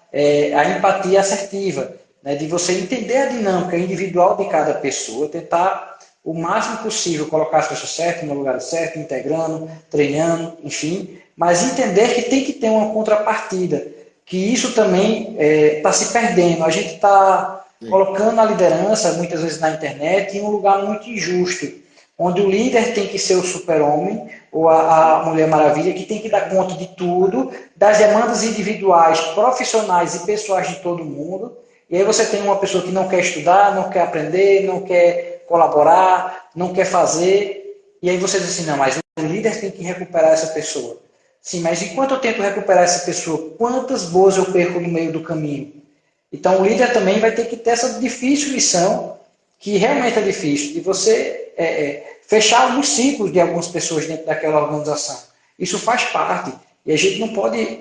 empatia assertiva. né, de você entender a dinâmica individual de cada pessoa, tentar o máximo possível colocar as pessoas certas no lugar certo, integrando, treinando, enfim, mas entender que tem que ter uma contrapartida, que isso também está se perdendo. A gente está Sim. colocando a liderança, muitas vezes na internet, em um lugar muito injusto, onde o líder tem que ser o super-homem ou a Mulher Maravilha, que tem que dar conta de tudo, das demandas individuais, profissionais e pessoais de todo mundo. E aí você tem uma pessoa que não quer estudar, não quer aprender, não quer colaborar, não quer fazer. E aí você diz assim, não, mas o líder tem que recuperar essa pessoa. Sim, mas enquanto eu tento recuperar essa pessoa, quantas boas eu perco no meio do caminho? Então o líder também vai ter que ter essa difícil missão, que realmente é difícil, de você fechar alguns ciclos de algumas pessoas dentro daquela organização. Isso faz parte. E a gente não pode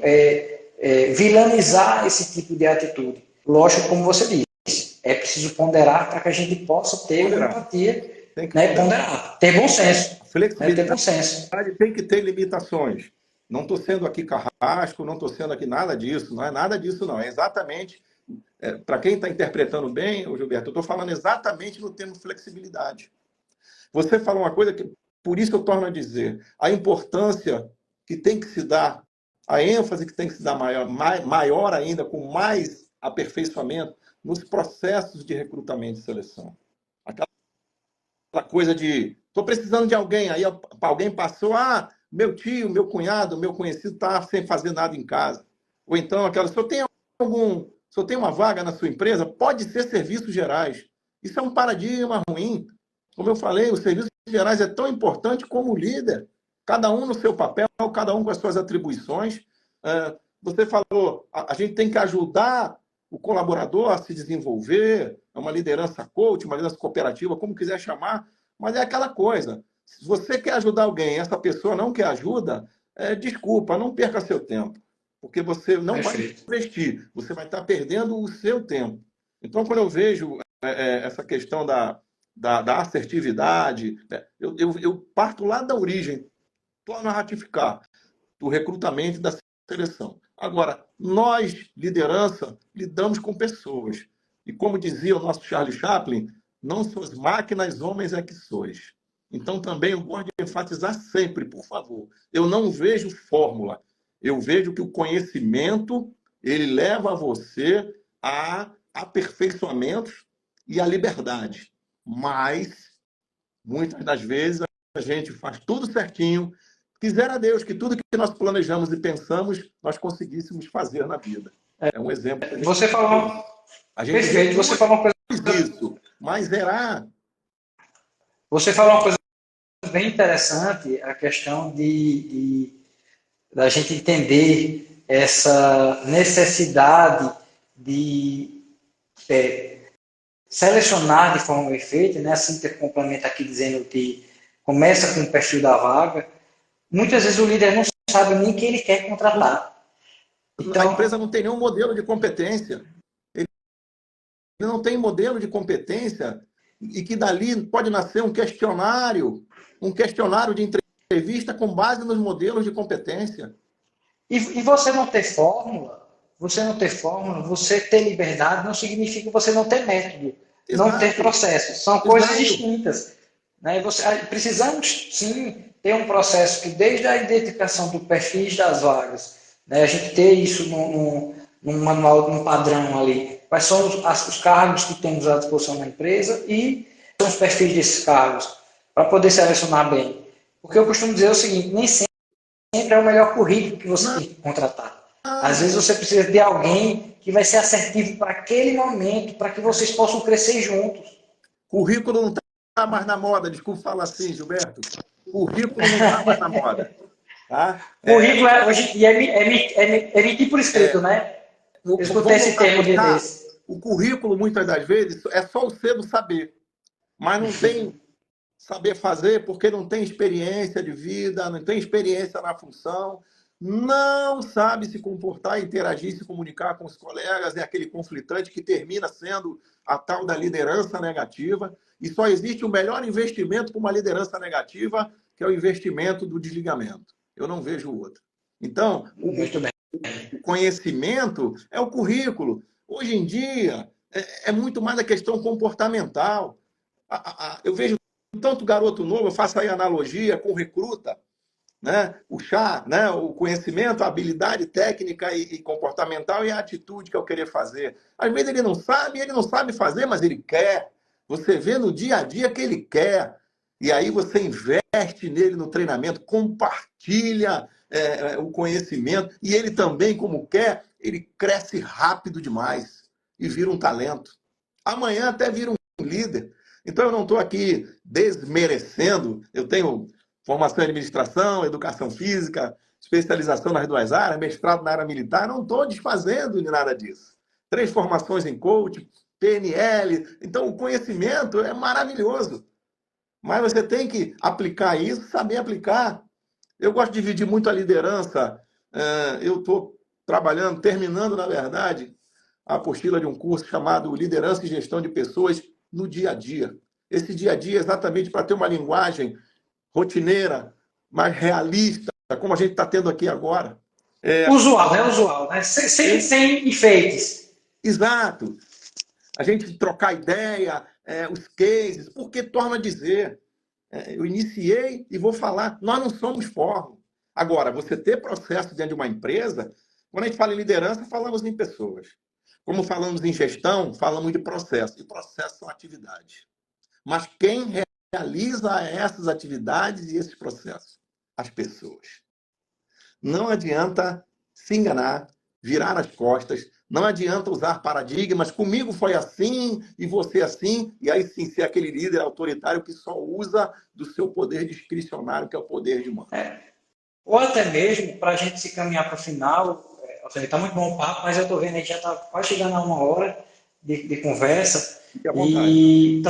vilanizar esse tipo de atitude. Lógico, como você disse, é preciso ponderar para que a gente possa ter uma empatia, Tem que né, ponderar, ter bom senso. A Né, ter bom flexibilidade senso. tem que ter limitações. Não estou sendo aqui carrasco, não estou sendo aqui nada disso, não é nada disso, não. É exatamente, para quem está interpretando bem, o Gilberto, eu estou falando exatamente no termo flexibilidade. Você falou uma coisa que, por isso eu torno a dizer, a importância que tem que se dar, a ênfase que tem que se dar maior ainda, com mais aperfeiçoamento, nos processos de recrutamento e seleção. Aquela coisa de, estou precisando de alguém, aí alguém passou, meu tio, meu cunhado, meu conhecido está sem fazer nada em casa. Ou então aquela, se eu tenho uma vaga na sua empresa, pode ser serviços gerais. Isso é um paradigma ruim. Como eu falei, os serviços gerais é tão importante como o líder. Cada um no seu papel, cada um com as suas atribuições. Você falou, a gente tem que ajudar o colaborador a se desenvolver, é uma liderança coach, uma liderança cooperativa, como quiser chamar, mas é aquela coisa. Se você quer ajudar alguém e essa pessoa não quer ajuda, desculpa, não perca seu tempo, porque você não vai investir, você vai estar perdendo o seu tempo. Então, quando eu vejo essa questão da assertividade, eu parto lá da origem, torno a ratificar, do recrutamento e da seleção. Agora, nós, liderança, lidamos com pessoas. E como dizia o nosso Charlie Chaplin, não sois máquinas, homens é que sois. Então, também eu gosto de enfatizar sempre, por favor, eu não vejo fórmula. Eu vejo que o conhecimento ele leva você a aperfeiçoamentos e a liberdade. Mas, muitas das vezes, a gente faz tudo certinho. Quisera Deus que tudo que nós planejamos e pensamos, nós conseguíssemos fazer na vida. É um exemplo que a gente Você falou, a gente perfeito, você falou uma coisa, isso, mas será? você falou uma coisa bem interessante, a questão da gente entender essa necessidade de selecionar de forma perfeita, né? Assim que complementa aqui dizendo que começa com o perfil da vaga. Muitas vezes o líder não sabe nem quem ele quer contratar. A Então, empresa não tem nenhum modelo de competência. Ele não tem modelo de competência e que dali pode nascer um questionário de entrevista com base nos modelos de competência. e você ter liberdade não significa você não ter método, não ter Exato, processo. São coisas exato. distintas. Né? Precisamos, sim, ter um processo que, desde a identificação do perfil das vagas, né, a gente ter isso num manual, num padrão ali. Quais são os cargos que temos à disposição na empresa e são os perfis desses cargos, para poder selecionar bem. Porque eu costumo dizer o seguinte, nem sempre é o melhor currículo que você tem que contratar. Às vezes você precisa de alguém que vai ser assertivo para aquele momento, para que vocês possam crescer juntos. Currículo não está mais na moda, desculpa falar assim, Gilberto. Currículo não está mais na moda. Tá? Currículo hoje é mentir por escrito, né? Eu escutei Vamos esse voltar a termo um dia pensar. desse. O currículo, muitas das vezes, é só o ser do saber, mas não tem saber fazer porque não tem experiência de vida, não tem experiência na função, não sabe se comportar, interagir, se comunicar com os colegas, é aquele conflitante que termina sendo a tal da liderança negativa. E só existe o melhor investimento para uma liderança negativa, que é o investimento do desligamento. Eu não vejo outro. Então, Muito bem. o conhecimento é o currículo. Hoje em dia, é muito mais a questão comportamental. Eu vejo tanto garoto novo, eu faço aí analogia com recruta, né? O chá, né? O conhecimento, a habilidade técnica e comportamental e a atitude que eu queria fazer. Às vezes ele não sabe fazer, mas ele quer. Você vê no dia a dia que ele quer. E aí você investe nele no treinamento, compartilha o conhecimento, e ele também, como quer, ele cresce rápido demais e vira um talento. Amanhã até vira um líder. Então eu não estou aqui desmerecendo, eu tenho formação em administração, educação física, especialização nas duas áreas, mestrado na área militar, não estou desfazendo de nada disso. 3 formações em coaching, PNL. Então, o conhecimento é maravilhoso. Mas você tem que aplicar isso, saber aplicar. Eu gosto de dividir muito a liderança. Eu estou trabalhando, terminando, na verdade, a apostila de um curso chamado Liderança e Gestão de Pessoas no Dia a Dia. Esse dia a dia é exatamente para ter uma linguagem rotineira, mais realista, como a gente está tendo aqui agora. Usual, né? Usual, né? Sem enfeites. Exato. A gente trocar ideia, os cases, porque torna a dizer, eu iniciei e vou falar, nós não somos fórum. Agora, você ter processo dentro de uma empresa, quando a gente fala em liderança, falamos em pessoas. Como falamos em gestão, falamos de processo. E processos são atividades. Mas quem realiza essas atividades e esses processos? As pessoas. Não adianta se enganar, virar as costas, não adianta usar paradigmas, comigo foi assim e você assim, e aí sim ser aquele líder autoritário que só usa do seu poder discricionário, que é o poder de mando. Ou até mesmo, para a gente se caminhar para o final, ou seja, está muito bom o papo, mas eu estou vendo aí que já está quase chegando a 1 hora de conversa, Fique à vontade. e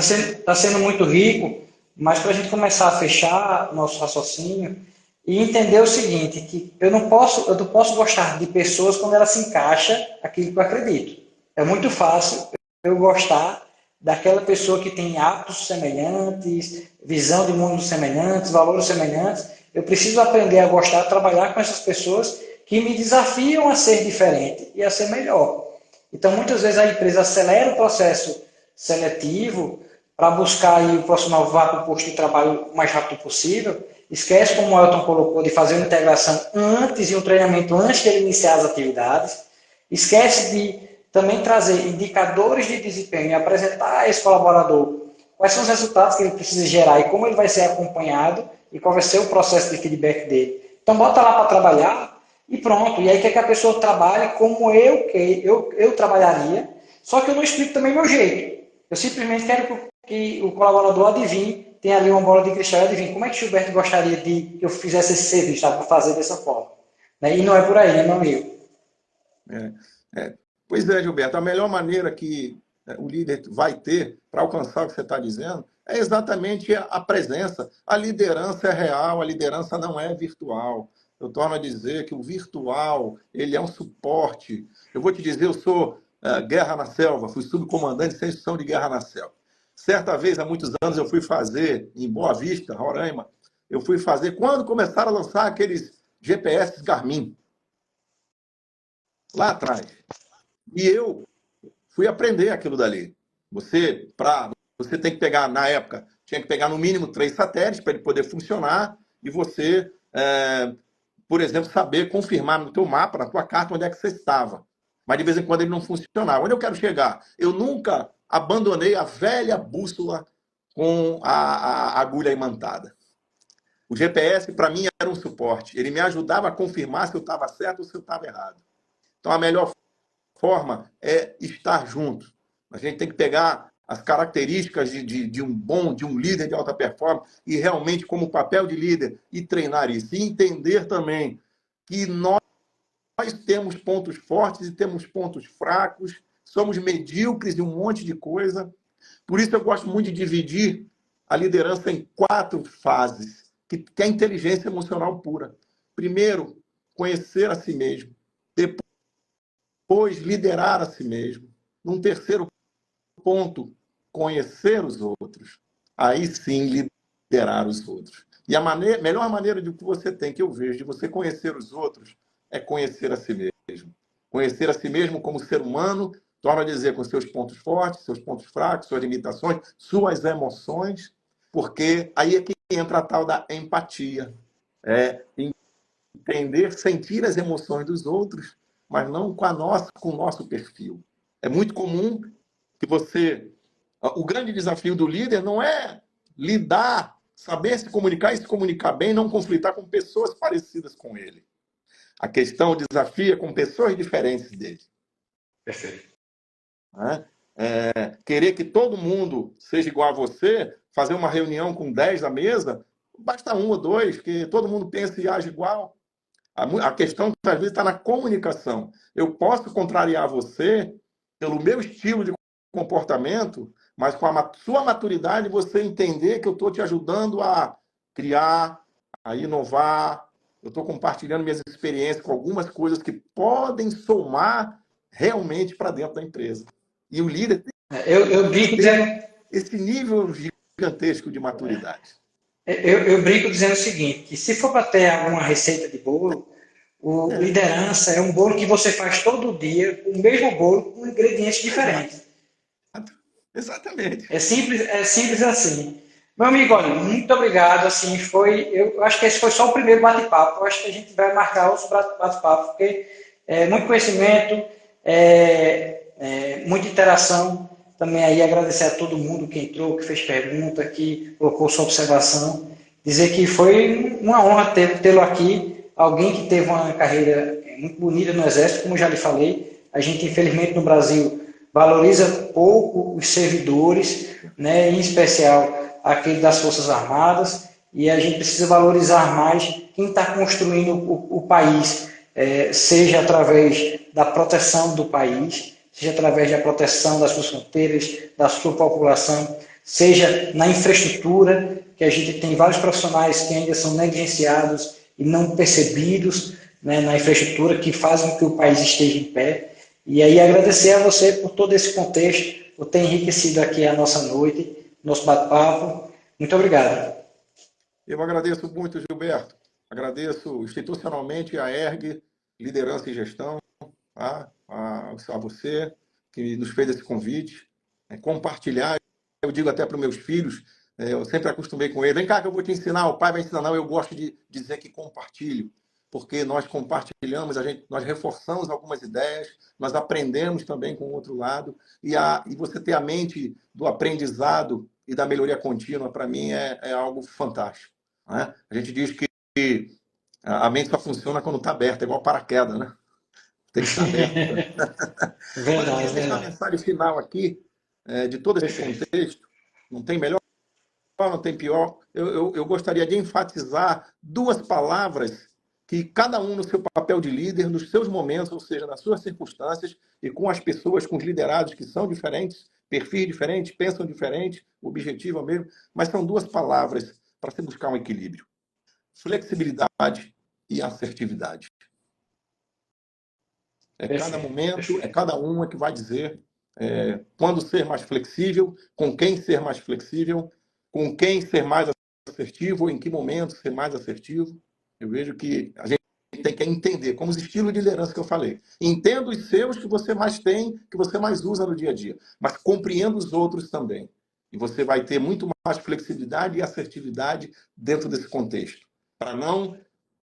tá sendo muito rico, mas para a gente começar a fechar nosso raciocínio e entender o seguinte, que eu não posso gostar de pessoas quando ela se encaixa aquilo que eu acredito. É muito fácil eu gostar daquela pessoa que tem hábitos semelhantes, visão de mundo semelhantes, valores semelhantes. Eu preciso aprender a gostar, a trabalhar com essas pessoas que me desafiam a ser diferente e a ser melhor. Então, muitas vezes a empresa acelera o processo seletivo para buscar aí o profissional vá para o posto de trabalho o mais rápido possível. Esquece, como o Elton colocou, de fazer uma integração antes e um treinamento antes de ele iniciar as atividades. Esquece de também trazer indicadores de desempenho e apresentar a esse colaborador quais são os resultados que ele precisa gerar e como ele vai ser acompanhado e qual vai ser o processo de feedback dele. Então, bota lá para trabalhar e pronto. E aí quer que a pessoa trabalhe como eu trabalharia, só que eu não explico também meu jeito. Eu simplesmente quero que o colaborador adivinhe, tem ali uma bola de cristal e adivinhe como é que o Gilberto gostaria de que eu fizesse esse serviço, para fazer dessa forma. E não é por aí, né, meu amigo? Pois é, Gilberto, a melhor maneira que o líder vai ter para alcançar o que você está dizendo é exatamente a presença. A liderança é real, a liderança não é virtual. Eu torno a dizer que o virtual, ele é um suporte. Eu vou te dizer, eu sou Guerra na Selva, fui subcomandante de instrução de Guerra na Selva. Certa vez, há muitos anos, eu fui fazer, em Boa Vista, Roraima, eu fui fazer, quando começaram a lançar aqueles GPS Garmin, lá atrás. E eu fui aprender aquilo dali. Você tem que pegar, na época, tinha que pegar no mínimo 3 satélites para ele poder funcionar e você, por exemplo, saber confirmar no teu mapa, na tua carta, onde é que você estava. Mas de vez em quando ele não funcionava. Onde eu quero chegar? Eu nunca abandonei a velha bússola com a agulha imantada. O GPS, para mim, era um suporte. Ele me ajudava a confirmar se eu estava certo ou se eu estava errado. Então, a melhor forma é estar junto. A gente tem que pegar as características de um líder de alta performance e realmente, como papel de líder, e treinar isso. E entender também que nós temos pontos fortes e temos pontos fracos, somos medíocres em um monte de coisa. Por isso eu gosto muito de dividir a liderança em 4 fases, que é a inteligência emocional pura. Primeiro, conhecer a si mesmo. Depois, liderar a si mesmo. Num terceiro ponto, conhecer os outros. Aí sim, liderar os outros. E a melhor maneira de que você tem, que eu vejo, de você conhecer os outros, é conhecer a si mesmo. Conhecer a si mesmo como ser humano Torna a dizer com seus pontos fortes, seus pontos fracos, suas limitações, suas emoções, porque aí é que entra a tal da empatia. É entender, sentir as emoções dos outros, mas não com a nossa, com o nosso perfil. É muito comum que você... O grande desafio do líder não é lidar, saber se comunicar e se comunicar bem, não conflitar com pessoas parecidas com ele. A questão, o desafio é com pessoas diferentes dele. Perfeito. Né? Querer que todo mundo seja igual a você, fazer uma reunião com 10 na mesa, basta um ou dois, que todo mundo pensa e age igual. A questão, às vezes, está na comunicação. Eu posso contrariar você pelo meu estilo de comportamento, mas com a sua maturidade, você entender que eu estou te ajudando a criar, a inovar. Eu estou compartilhando minhas experiências com algumas coisas que podem somar realmente para dentro da empresa. E o líder Eu brinco dizendo, tem esse nível gigantesco de maturidade. eu brinco dizendo o seguinte, que se for para ter alguma receita de bolo, o liderança é um bolo que você faz todo dia, o mesmo bolo com ingredientes diferentes. Exatamente. É simples assim. Meu amigo, olha, muito obrigado. Assim, eu acho que esse foi só o primeiro bate-papo. Eu acho que a gente vai marcar outros bate-papos, porque é muito conhecimento, muita interação. Também aí agradecer a todo mundo que entrou, que fez pergunta, que colocou sua observação. Dizer que foi uma honra tê-lo aqui. Alguém que teve uma carreira muito bonita no Exército, como já lhe falei. A gente, infelizmente, no Brasil valoriza pouco os servidores, né, em especial aquele das Forças Armadas, e a gente precisa valorizar mais quem está construindo o país, seja através da proteção do país, seja através da proteção das suas fronteiras, da sua população, seja na infraestrutura, que a gente tem vários profissionais que ainda são negligenciados e não percebidos, né, na infraestrutura, que fazem com que o país esteja em pé. E aí agradecer a você por todo esse contexto, por ter enriquecido aqui a nossa noite, nosso bate-papo. Muito obrigado. Eu agradeço muito, Gilberto. Agradeço institucionalmente a ERG, Liderança e Gestão, a você que nos fez esse convite. Compartilhar, eu digo até para os meus filhos, eu sempre acostumei com eles, vem cá que eu vou te ensinar, o pai vai ensinar, não, eu gosto de dizer que compartilho, porque nós compartilhamos, nós reforçamos algumas ideias, nós aprendemos também com o outro lado, e você ter a mente do aprendizado e da melhoria contínua, para mim, é algo fantástico. Né? A gente diz que a mente só funciona quando está aberta, é igual paraquedas, né? Tem que estar aberta. Mas eu Verdade, queria deixar a verdade. mensagem final aqui, de todo esse Perfeito. contexto, não tem melhor, não tem pior. Eu gostaria de enfatizar duas palavras que cada um no seu papel de líder, nos seus momentos, ou seja, nas suas circunstâncias, e com as pessoas, com os liderados que são diferentes, perfis diferentes, pensam diferente, o objetivo é o mesmo, mas são duas palavras para se buscar um equilíbrio: flexibilidade e assertividade. É cada Perfeito. momento, é Perfeito. cada um que vai dizer quando ser mais flexível, com quem ser mais flexível, com quem ser mais assertivo, ou em que momento ser mais assertivo. Eu vejo que a gente tem que entender, como os estilos de liderança que eu falei. Entenda os seus que você mais tem, que você mais usa no dia a dia, mas compreenda os outros também. E você vai ter muito mais flexibilidade e assertividade dentro desse contexto, para não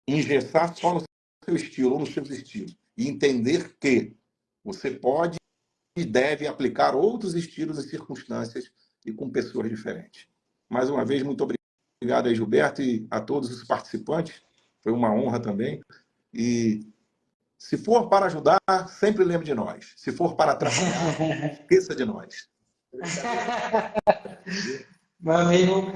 engessar só no seu estilo ou nos seus estilos. E entender que você pode e deve aplicar outros estilos e circunstâncias e com pessoas diferentes. Mais uma vez, muito obrigado a Gilberto e a todos os participantes. Foi uma honra também. E se for para ajudar, sempre lembre de nós. Se for para atrapalhar, esqueça de nós. Meu amigo,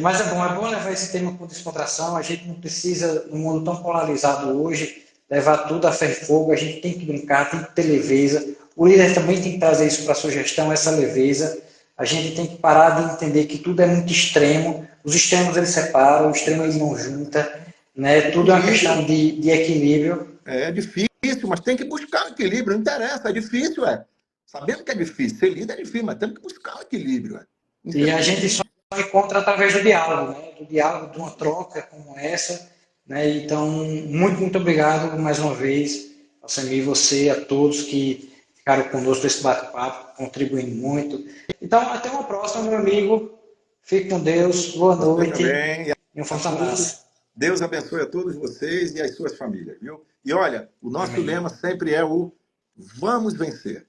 mas é bom levar esse tema com descontração. A gente não precisa, num mundo tão polarizado hoje, levar tudo a ferro e fogo. A gente tem que brincar, tem que ter leveza. O líder também tem que trazer isso para a sua gestão, essa leveza. A gente tem que parar de entender que tudo é muito extremo. Os extremos eles separam, o extremo eles não juntam. Né? Tudo é uma questão de equilíbrio. É difícil, mas tem que buscar o equilíbrio. Não interessa, é difícil, Sabendo que é difícil, ser líder é difícil, mas temos que buscar o equilíbrio, E a gente só Infelizmente. encontra através do diálogo, né? Do diálogo, de uma troca como essa. Né? Então, muito obrigado mais uma vez, Alcemir, você, a todos que ficaram conosco nesse bate-papo, contribuindo muito. Então, até uma próxima, meu amigo. Fique com Deus, boa Você noite também. E e um a forte todos. abraço. Deus abençoe a todos vocês e as suas famílias, viu? E olha, o nosso Amém. lema sempre é o vamos vencer.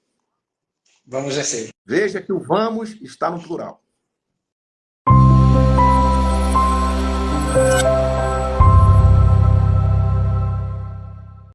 Vamos vencer. Veja que o vamos está no plural.